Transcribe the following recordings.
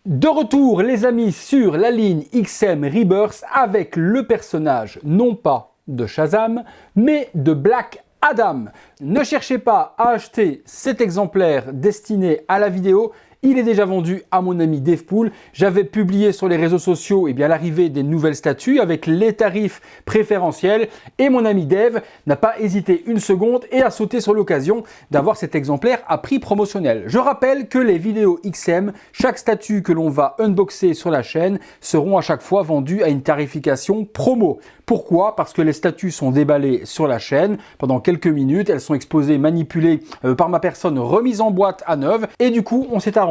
De retour les amis sur la ligne XM Rebirth avec le personnage non pas de Shazam mais de Black Adam. Ne cherchez pas à acheter cet exemplaire destiné à la vidéo. Il est déjà vendu à mon ami Devpool. J'avais publié sur les réseaux sociaux l'arrivée des nouvelles statues avec les tarifs préférentiels et mon ami Dev n'a pas hésité une seconde et a sauté sur l'occasion d'avoir cet exemplaire à prix promotionnel. Je rappelle que les vidéos XM, chaque statue que l'on va unboxer sur la chaîne seront à chaque fois vendues à une tarification promo. Pourquoi? Parce que les statues sont déballées sur la chaîne pendant quelques minutes, elles sont exposées, manipulées par ma personne, remises en boîte à neuve et du coup on s'est arrangé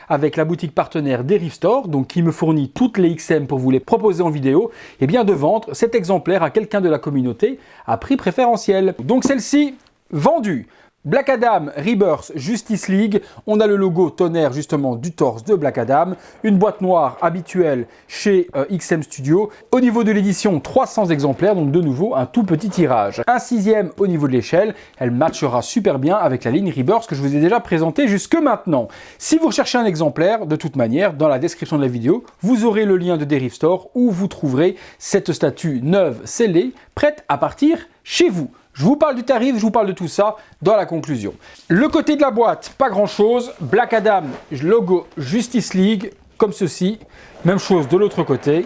avec la boutique partenaire Derive Store, donc qui me fournit toutes les XM pour vous les proposer en vidéo, et bien de vendre cet exemplaire à quelqu'un de la communauté à prix préférentiel. Donc celle-ci, vendue. Black Adam Rebirth Justice League, on a le logo tonnerre justement du torse de Black Adam, une boîte noire habituelle chez XM Studio. Au niveau de l'édition, 300 exemplaires, donc de nouveau un tout petit tirage. Un 6e au niveau de l'échelle, elle matchera super bien avec la ligne Rebirth que je vous ai déjà présentée jusque maintenant. Si vous recherchez un exemplaire, de toute manière, dans la description de la vidéo, vous aurez le lien de Derive Store où vous trouverez cette statue neuve scellée, prête à partir chez vous. Je vous parle du tarif, je vous parle de tout ça dans la conclusion. Le côté de la boîte, pas grand chose. Black Adam, logo Justice League, comme ceci. Même chose de l'autre côté.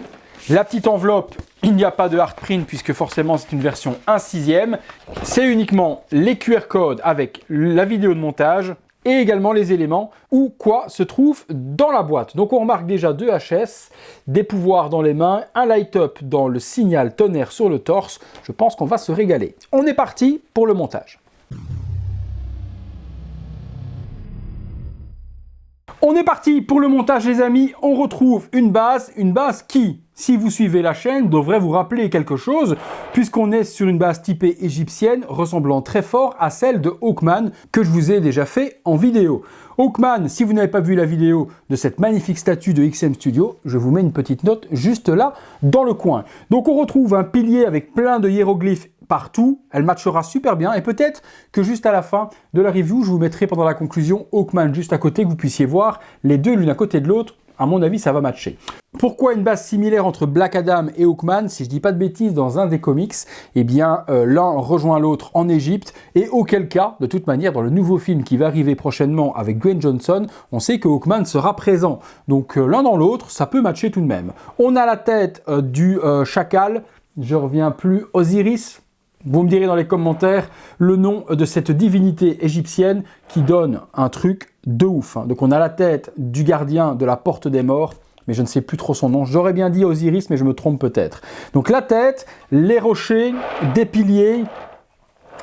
La petite enveloppe, il n'y a pas de hard print puisque forcément c'est une version 1/6. C'est uniquement les QR codes avec la vidéo de montage et également les éléments où quoi se trouve dans la boîte. Donc on remarque déjà 2 HS, des pouvoirs dans les mains, un light-up dans le signal tonnerre sur le torse. Je pense qu'on va se régaler. On est parti pour le montage. On est parti pour le montage les amis, on retrouve une base qui, si vous suivez la chaîne, devrait vous rappeler quelque chose, puisqu'on est sur une base typée égyptienne, ressemblant très fort à celle de Hawkman, que je vous ai déjà fait en vidéo. Hawkman, si vous n'avez pas vu la vidéo de cette magnifique statue de XM Studio, je vous mets une petite note juste là, dans le coin. Donc on retrouve un pilier avec plein de hiéroglyphes partout, elle matchera super bien et peut-être que juste à la fin de la review, je vous mettrai pendant la conclusion Hawkman juste à côté, que vous puissiez voir les deux l'une à côté de l'autre. À mon avis, ça va matcher. Pourquoi une base similaire entre Black Adam et Hawkman? Si je dis pas de bêtises, dans un des comics, eh bien l'un rejoint l'autre en Égypte et auquel cas, de toute manière, dans le nouveau film qui va arriver prochainement avec Dwayne Johnson, on sait que Hawkman sera présent. Donc l'un dans l'autre, ça peut matcher tout de même. On a la tête du chacal, je reviens plus, Osiris. Vous me direz dans les commentaires le nom de cette divinité égyptienne qui donne un truc de ouf. Donc on a la tête du gardien de la porte des morts, mais je ne sais plus trop son nom. J'aurais bien dit Osiris, mais je me trompe peut-être. Donc la tête, les rochers, des piliers,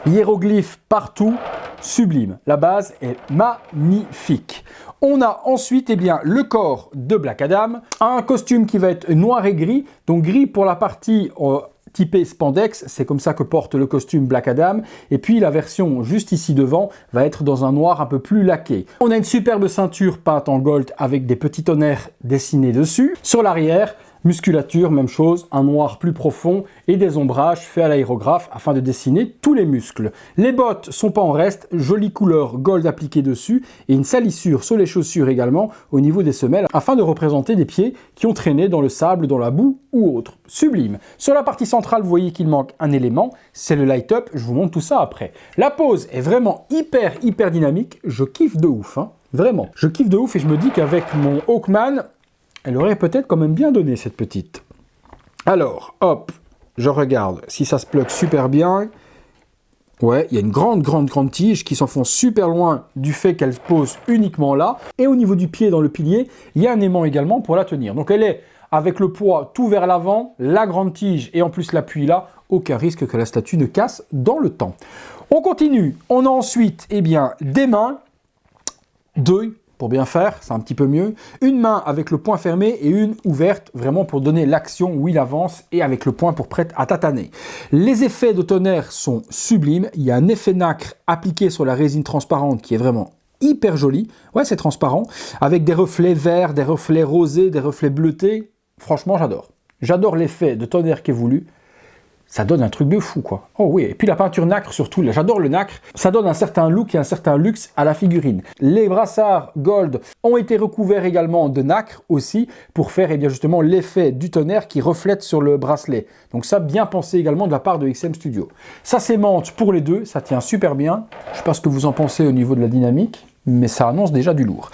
hiéroglyphes partout, sublime. La base est magnifique. On a ensuite le corps de Black Adam, un costume qui va être noir et gris, donc gris pour la partie typé spandex, c'est comme ça que porte le costume Black Adam, et puis la version juste ici devant va être dans un noir un peu plus laqué. On a une superbe ceinture peinte en gold avec des petits tonnerres dessinés dessus. Sur l'arrière, musculature, même chose, un noir plus profond et des ombrages faits à l'aérographe afin de dessiner tous les muscles. Les bottes sont pas en reste, jolie couleur gold appliquée dessus et une salissure sur les chaussures également au niveau des semelles afin de représenter des pieds qui ont traîné dans le sable, dans la boue ou autre. Sublime. Sur la partie centrale, vous voyez qu'il manque un élément, c'est le light-up, je vous montre tout ça après. La pose est vraiment hyper dynamique, je kiffe de ouf, hein. Vraiment. Je kiffe de ouf et je me dis qu'avec mon Hawkman, elle aurait peut-être quand même bien donné cette petite. Alors, hop, je regarde si ça se plug super bien. Ouais, il y a une grande tige qui s'enfonce super loin du fait qu'elle se pose uniquement là. Et au niveau du pied dans le pilier, il y a un aimant également pour la tenir. Donc elle est avec le poids tout vers l'avant, la grande tige et en plus l'appui là, aucun risque que la statue ne casse dans le temps. On continue. On a ensuite des mains, deux. Pour bien faire, c'est un petit peu mieux. Une main avec le poing fermé et une ouverte, vraiment pour donner l'action où il avance et avec le poing pour prêt à tataner. Les effets de tonnerre sont sublimes. Il y a un effet nacre appliqué sur la résine transparente qui est vraiment hyper joli. Ouais, c'est transparent. Avec des reflets verts, des reflets rosés, des reflets bleutés. Franchement, j'adore. J'adore l'effet de tonnerre qui est voulu. ça donne un truc de fou, quoi. Oh oui, et puis la peinture nacre surtout, là, j'adore le nacre. Ça donne un certain look et un certain luxe à la figurine. Les brassards gold ont été recouverts également de nacre aussi pour faire eh bien, justement l'effet du tonnerre qui reflète sur le bracelet. Donc ça, bien pensé également de la part de XM Studio. Ça s'aimante pour les deux, ça tient super bien. Je ne sais pas ce que vous en pensez au niveau de la dynamique, mais ça annonce déjà du lourd.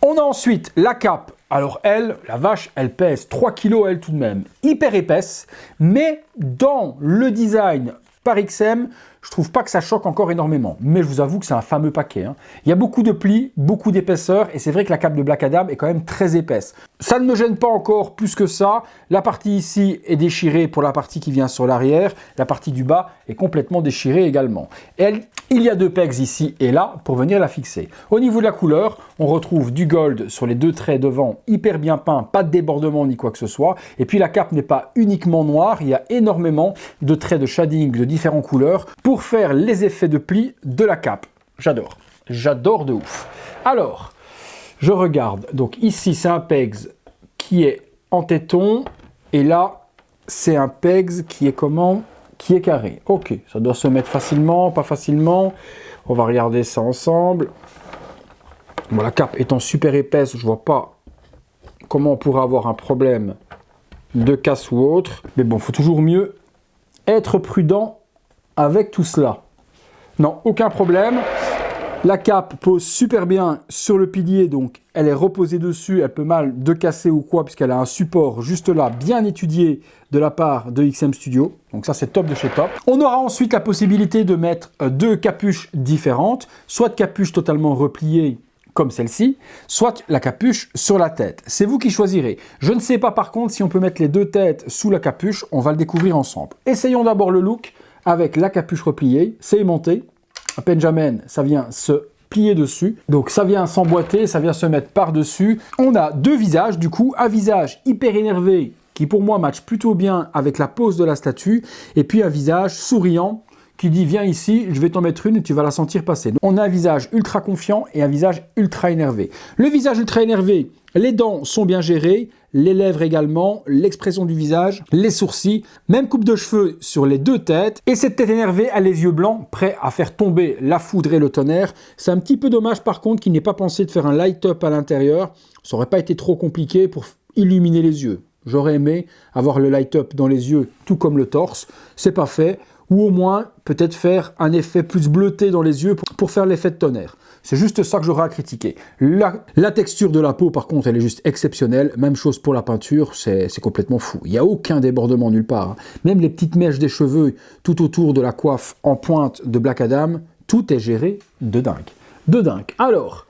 On a ensuite la cape. Alors elle, la vache, elle pèse 3 kg elle tout de même. Hyper épaisse, mais dans le design par XM, je trouve pas que ça choque encore énormément. Mais je vous avoue que c'est un fameux paquet. Hein. Il y a beaucoup de plis, beaucoup d'épaisseur, et c'est vrai que la cape de Black Adam est quand même très épaisse. Ça ne me gêne pas encore plus que ça. La partie ici est déchirée pour la partie qui vient sur l'arrière. La partie du bas est complètement déchirée également. Il y a 2 pegs ici et là pour venir la fixer. Au niveau de la couleur, on retrouve du gold sur les 2 traits devant, hyper bien peint, pas de débordement ni quoi que ce soit. Et puis la cape n'est pas uniquement noire, il y a énormément de traits de shading de différentes couleurs pour faire les effets de pli de la cape. J'adore, j'adore de ouf. Alors, je regarde, donc ici c'est un pegs qui est en téton et là c'est un pegs qui est comment ? Qui est carré. Ok, ça doit se mettre facilement, pas facilement. On va regarder ça ensemble. Bon, la cape étant super épaisse, je vois pas comment on pourrait avoir un problème de casse ou autre. Mais bon, il faut toujours mieux être prudent avec tout cela. Non, aucun problème. La cape pose super bien sur le pilier, donc elle est reposée dessus, elle peut mal de casser ou quoi, puisqu'elle a un support juste là, bien étudié de la part de XM Studio. Donc ça c'est top de chez top. On aura ensuite la possibilité de mettre 2 capuches différentes, soit de capuche totalement repliée, comme celle-ci, soit la capuche sur la tête. C'est vous qui choisirez. Je ne sais pas par contre si on peut mettre les 2 têtes sous la capuche, on va le découvrir ensemble. Essayons d'abord le look avec la capuche repliée, c'est aimanté. À peine j'amène, ça vient se plier dessus. Donc ça vient s'emboîter, ça vient se mettre par-dessus. On a 2 visages, du coup, un visage hyper énervé qui pour moi match plutôt bien avec la pose de la statue, et puis un visage souriant qui dit viens ici, je vais t'en mettre une et tu vas la sentir passer. Donc, on a un visage ultra confiant et un visage ultra énervé. Le visage ultra énervé, les dents sont bien gérées, les lèvres également, l'expression du visage, les sourcils, même coupe de cheveux sur les 2 têtes. Et cette tête énervée a les yeux blancs, prêts à faire tomber la foudre et le tonnerre. C'est un petit peu dommage par contre qu'il n'ait pas pensé de faire un light-up à l'intérieur. Ça n'aurait pas été trop compliqué pour illuminer les yeux. J'aurais aimé avoir le light-up dans les yeux, tout comme le torse. C'est pas fait. Ou au moins, peut-être faire un effet plus bleuté dans les yeux pour faire l'effet de tonnerre. C'est juste ça que j'aurais à critiquer. La texture de la peau, par contre, elle est juste exceptionnelle. Même chose pour la peinture, c'est complètement fou. Il n'y a aucun débordement nulle part. Hein. Même les petites mèches des cheveux tout autour de la coiffe en pointe de Black Adam, tout est géré de dingue. De dingue. Alors,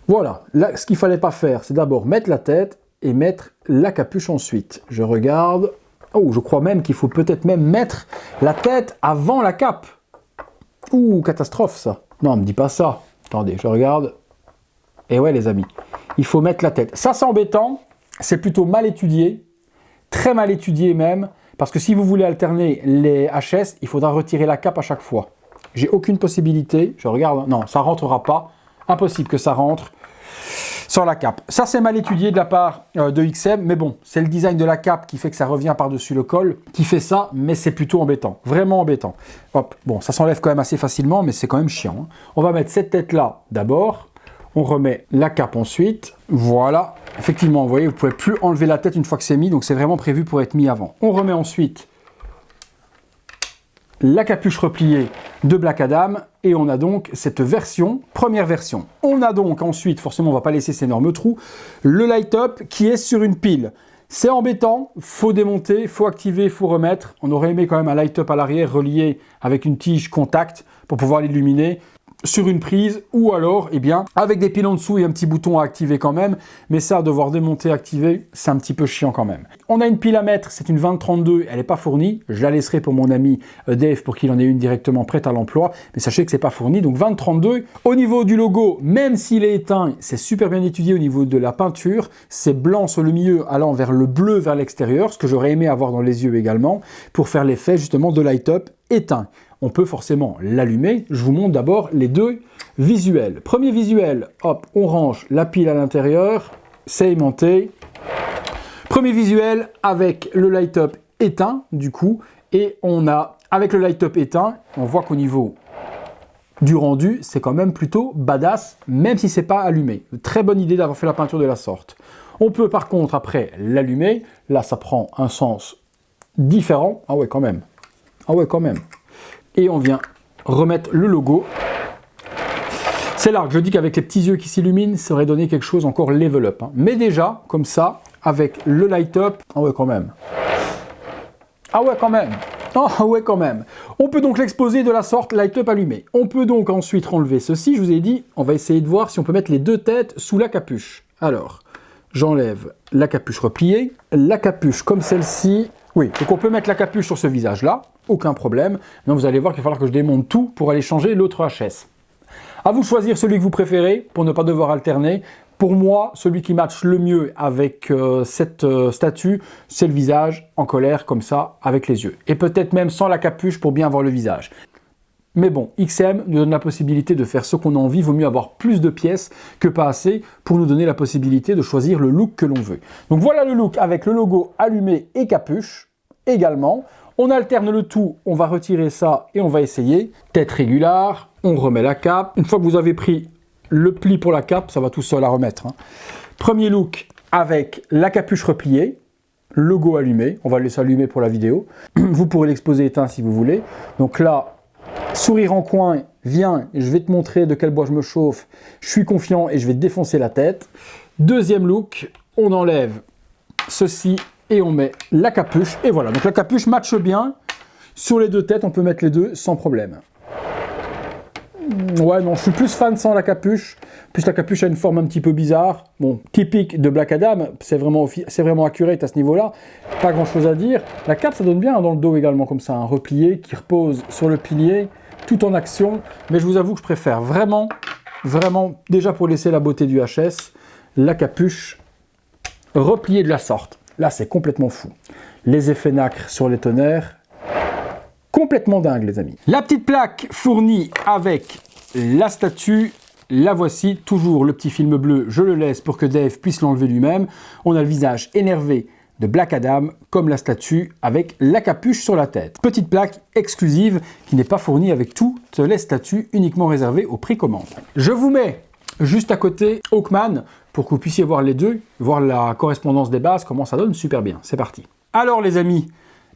voilà. Là, ce qu'il ne fallait pas faire, c'est d'abord mettre la tête et mettre la capuche ensuite. Je regarde... Oh, je crois même qu'il faut peut-être même mettre la tête avant la cape. Ouh, catastrophe ça. Non, me dis pas ça. Attendez, je regarde. Et ouais les amis, il faut mettre la tête. Ça c'est embêtant, c'est plutôt mal étudié, très mal étudié même, parce que si vous voulez alterner les HS, il faudra retirer la cape à chaque fois. J'ai aucune possibilité, je regarde, non, ça rentrera pas. Impossible que ça rentre sans la cape. Ça, c'est mal étudié de la part de XM, mais bon, c'est le design de la cape qui fait que ça revient par-dessus le col, qui fait ça, mais c'est plutôt embêtant, vraiment embêtant. Hop, bon, ça s'enlève quand même assez facilement, mais c'est quand même chiant. Hein. On va mettre cette tête-là d'abord, on remet la cape ensuite, voilà. Effectivement, vous voyez, vous ne pouvez plus enlever la tête une fois que c'est mis, donc c'est vraiment prévu pour être mis avant. On remet ensuite la capuche repliée de Black Adam, et on a donc cette version, première version. On a donc ensuite, forcément on va pas laisser ces énormes trous, le light-up qui est sur une pile. C'est embêtant, faut démonter, faut activer, faut remettre. On aurait aimé quand même un light-up à l'arrière relié avec une tige contact pour pouvoir l'illuminer sur une prise, ou alors, eh bien, avec des piles en dessous et un petit bouton à activer quand même, mais ça, devoir démonter, activer, c'est un petit peu chiant quand même. On a une pile à mettre, c'est une 2032, elle n'est pas fournie, je la laisserai pour mon ami Dave pour qu'il en ait une directement prête à l'emploi, mais sachez que c'est pas fourni, donc 2032. Au niveau du logo, même s'il est éteint, c'est super bien étudié au niveau de la peinture, c'est blanc sur le milieu allant vers le bleu vers l'extérieur, ce que j'aurais aimé avoir dans les yeux également, pour faire l'effet justement de light-up éteint. On peut forcément l'allumer. Je vous montre d'abord les 2 visuels. Premier visuel, hop, on range la pile à l'intérieur, c'est aimanté. Premier visuel avec le light-up éteint, du coup, Et on a, avec le light-up éteint, on voit qu'au niveau du rendu, c'est quand même plutôt badass, même si c'est pas allumé. Très bonne idée d'avoir fait la peinture de la sorte. On peut par contre après l'allumer. Là, ça prend un sens différent. Ah ouais, quand même. Ah ouais, quand même. Et on vient remettre le logo. C'est là que je dis qu'avec les petits yeux qui s'illuminent, ça aurait donné quelque chose encore level up. Hein. Mais déjà, comme ça, avec le light-up, ah ouais, quand même. Ah ouais, quand même. Ah ouais, quand même. On peut donc l'exposer de la sorte light-up allumé. On peut donc ensuite enlever ceci. Je vous ai dit, on va essayer de voir si on peut mettre les deux têtes sous la capuche. Alors, j'enlève la capuche repliée. La capuche comme celle-ci. Oui, donc on peut mettre la capuche sur ce visage-là. Aucun problème. Mais vous allez voir qu'il va falloir que je démonte tout pour aller changer l'autre HS. À vous de choisir celui que vous préférez pour ne pas devoir alterner. Pour moi, celui qui matche le mieux avec cette statue, c'est le visage en colère, comme ça, avec les yeux. Et peut-être même sans la capuche pour bien voir le visage. Mais bon, XM nous donne la possibilité de faire ce qu'on a envie. Vaut mieux avoir plus de pièces que pas assez pour nous donner la possibilité de choisir le look que l'on veut. Donc voilà le look avec le logo allumé et capuche également. On alterne le tout, on va retirer ça et on va essayer. Tête régulière, on remet la cape. Une fois que vous avez pris le pli pour la cape, ça va tout seul à remettre. Hein. Premier look avec la capuche repliée, logo allumé. On va le laisser allumer pour la vidéo. Vous pourrez l'exposer éteint si vous voulez. Donc là, sourire en coin, viens, je vais te montrer de quel bois je me chauffe. Je suis confiant et je vais te défoncer la tête. Deuxième look, on enlève ceci et on met la capuche. Et voilà, donc la capuche matche bien. Sur les deux têtes, on peut mettre les deux sans problème. Ouais, non, je suis plus fan sans la capuche. Plus la capuche a une forme un petit peu bizarre. Bon, typique de Black Adam, c'est vraiment accurate à ce niveau-là. Pas grand-chose à dire. La cape, ça donne bien dans le dos également, comme ça, un replié qui repose sur le pilier, tout en action. Mais je vous avoue que je préfère vraiment, déjà pour laisser la beauté du HS, la capuche repliée de la sorte. Là, c'est complètement fou. Les effets nacres sur les tonnerres. Complètement dingue, les amis. La petite plaque fournie avec la statue, la voici. Toujours le petit film bleu, je le laisse pour que Dave puisse l'enlever lui-même. On a le visage énervé de Black Adam, comme la statue, avec la capuche sur la tête. Petite plaque exclusive qui n'est pas fournie avec toutes les statues, uniquement réservées aux précommandes. Je vous mets juste à côté Hawkman pour que vous puissiez voir les deux, voir la correspondance des bases, comment ça donne super bien. C'est parti. Alors les amis,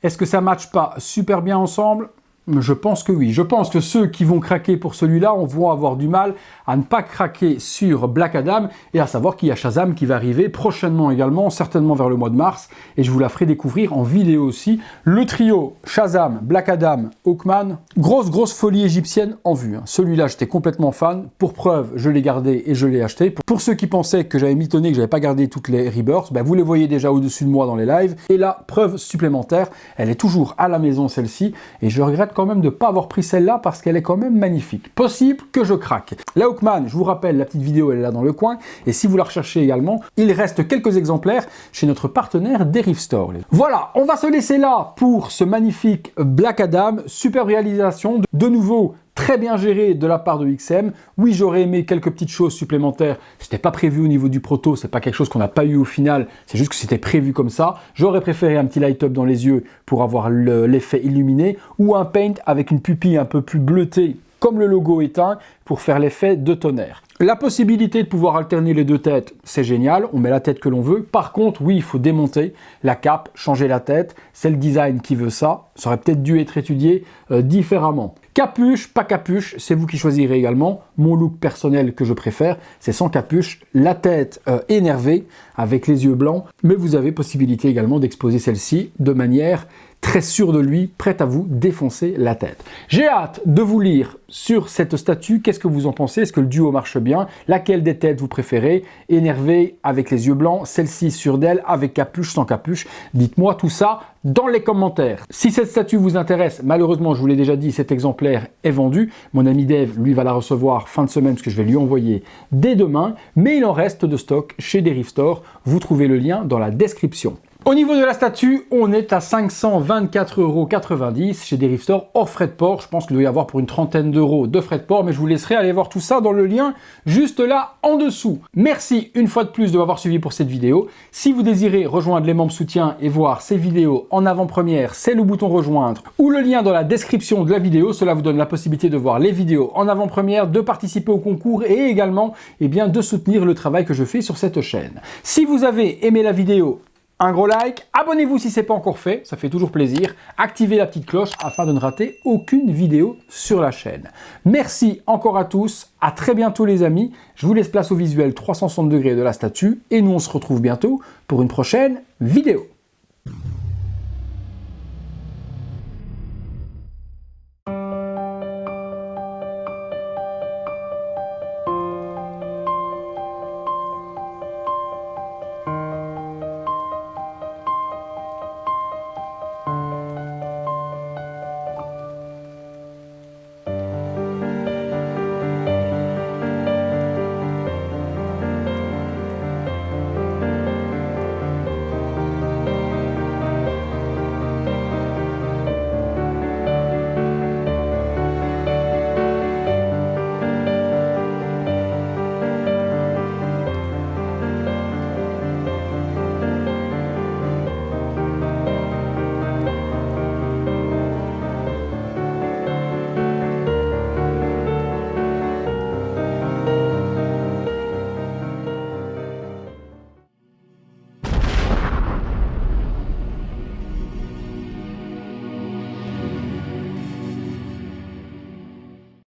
est-ce que ça ne matche pas super bien ensemble? Je pense que oui. Je pense que ceux qui vont craquer pour celui-là vont avoir du mal à ne pas craquer sur Black Adam et à savoir qu'il y a Shazam qui va arriver prochainement également, certainement vers le mois de mars. Et je vous la ferai découvrir en vidéo aussi. Le trio Shazam, Black Adam, Hawkman, grosse folie égyptienne en vue. Celui-là, j'étais complètement fan. Pour preuve, je l'ai gardé et je l'ai acheté. Pour ceux qui pensaient que j'avais mitonné, que j'avais pas gardé toutes les Rebirths, ben vous les voyez déjà au-dessus de moi dans les lives. Et là, preuve supplémentaire, elle est toujours à la maison celle-ci. Et je regrette quand même de ne pas avoir pris celle-là parce qu'elle est quand même magnifique. Possible que je craque. La Hawkman, je vous rappelle, la petite vidéo elle est là dans le coin et si vous la recherchez également, il reste quelques exemplaires chez notre partenaire Derive Store. Voilà, on va se laisser là pour ce magnifique Black Adam, superbe réalisation, de nouveau très bien géré de la part de XM. Oui, j'aurais aimé quelques petites choses supplémentaires. C'était pas prévu au niveau du proto, c'est pas quelque chose qu'on n'a pas eu au final, c'est juste que c'était prévu comme ça. J'aurais préféré un petit light-up dans les yeux pour avoir l'effet illuminé ou un paint avec une pupille un peu plus bleutée comme le logo éteint pour faire l'effet de tonnerre. La possibilité de pouvoir alterner les deux têtes, c'est génial, on met la tête que l'on veut. Par contre, oui, il faut démonter la cape, changer la tête, c'est le design qui veut ça. Ça aurait peut-être dû être étudié différemment. Capuche, pas capuche, c'est vous qui choisirez également. Mon look personnel que je préfère, c'est sans capuche, la tête énervée avec les yeux blancs, mais vous avez possibilité également d'exposer celle-ci de manière très sûre de lui, prête à vous défoncer la tête. J'ai hâte de vous lire sur cette statue, qu'est-ce que vous en pensez? Est-ce que le duo marche bien? Laquelle des têtes vous préférez? Énervé avec les yeux blancs, celle-ci sur d'elle, avec capuche, sans capuche? Dites-moi tout ça dans les commentaires. Si cette statue vous intéresse, malheureusement, je vous l'ai déjà dit, cet exemplaire est vendu. Mon ami Dave, lui, va la recevoir fin de semaine, parce que je vais lui envoyer dès demain, mais il en reste de stock chez Derive Store. Vous trouvez le lien dans la description. Au niveau de la statue, on est à 524,90 € chez Derive Store hors frais de port. Je pense qu'il doit y avoir pour une trentaine d'euros de frais de port, mais je vous laisserai aller voir tout ça dans le lien juste là en dessous. Merci une fois de plus de m'avoir suivi pour cette vidéo. Si vous désirez rejoindre les membres soutiens et voir ces vidéos en avant-première, c'est le bouton rejoindre ou le lien dans la description de la vidéo. Cela vous donne la possibilité de voir les vidéos en avant-première, de participer au concours et également de soutenir le travail que je fais sur cette chaîne. Si vous avez aimé la vidéo, un gros like, abonnez-vous si ce n'est pas encore fait, ça fait toujours plaisir, activez la petite cloche afin de ne rater aucune vidéo sur la chaîne. Merci encore à tous, à très bientôt les amis, je vous laisse place au visuel 360 degrés de la statue et nous on se retrouve bientôt pour une prochaine vidéo.